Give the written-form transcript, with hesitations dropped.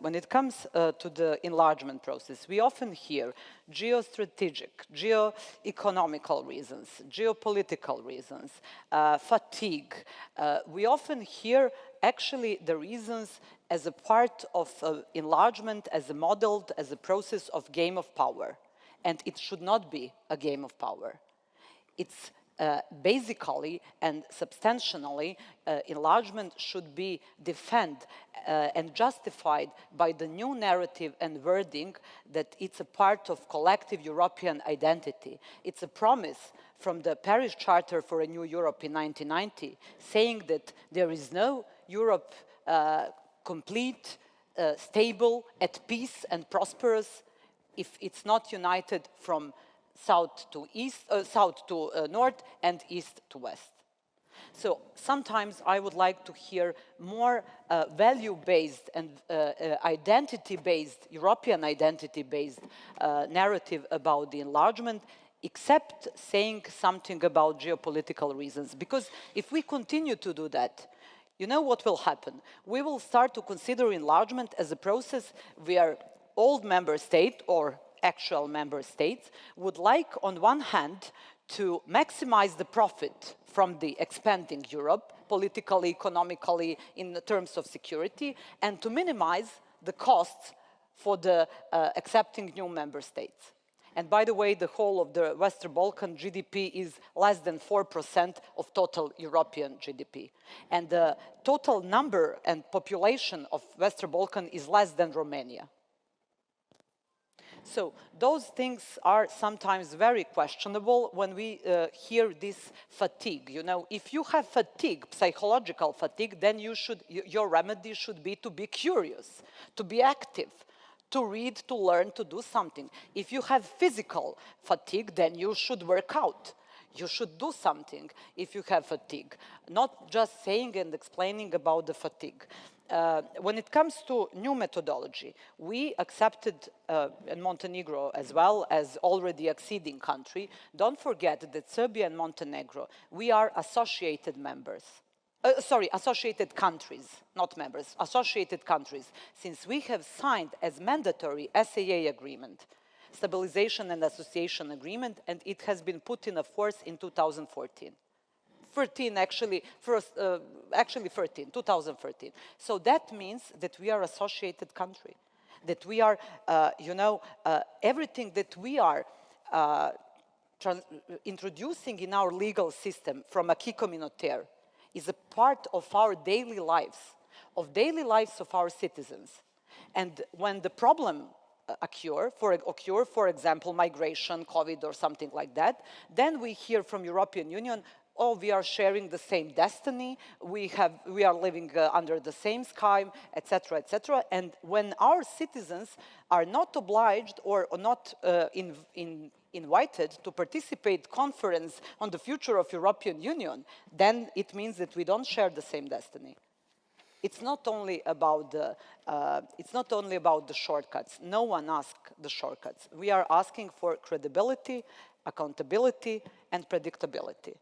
when it comes to the enlargement process, we often hear geostrategic, geo-economical reasons, geopolitical reasons, fatigue. We often hear actually the reasons as a part of enlargement, as a modeled, as a process of game of power. And it should not be a game of power. It's basically and substantially, enlargement should be defended and justified by the new narrative and wording that it's a part of collective European identity. It's a promise from the Paris Charter for a New Europe in 1990, saying that there is no Europe complete, stable, at peace and prosperous if it's not united from south to east, south to north, and east to west. So sometimes I would like to hear more value-based and identity-based, European identity-based narrative about the enlargement, except saying something about geopolitical reasons. Because if we continue to do that, you know what will happen? We will start to consider enlargement as a process where old member state or actual member states would like, on one hand, to maximize the profit from the expanding Europe, politically, economically, in terms of security, and to minimize the costs for the accepting new member states. And by the way, the whole of the Western Balkan GDP is less than 4% of total European GDP. And the total number and population of Western Balkan is less than Romania. So those things are sometimes very questionable when we hear this fatigue. You know, if you have fatigue, psychological fatigue, then your remedy should be to be curious, to be active, to read, to learn, to do something. If you have physical fatigue, then you should work out. You should do something if you have fatigue, not just saying and explaining about the fatigue. When it comes to new methodology, we accepted in Montenegro as well as already acceding country. Don't forget that Serbia and Montenegro, we are associated members. Associated countries, not members, associated countries, since we have signed as mandatory SAA agreement, Stabilization and Association Agreement, and it has been put in force in 2014. 2013. So that means that we are associated country, that we are, everything that we are introducing in our legal system from acquis communautaire is a part of our daily lives of our citizens. And when the problem occur, for example, migration, COVID or something like that, then we hear from European Union, oh, we are sharing the same destiny, we are living under the same sky, etc., etc. And when our citizens are not obliged or not invited to participate conference on the future of European Union, then it means that we don't share the same destiny. It's not only about the shortcuts. No one asks the shortcuts. We are asking for credibility, accountability, and predictability.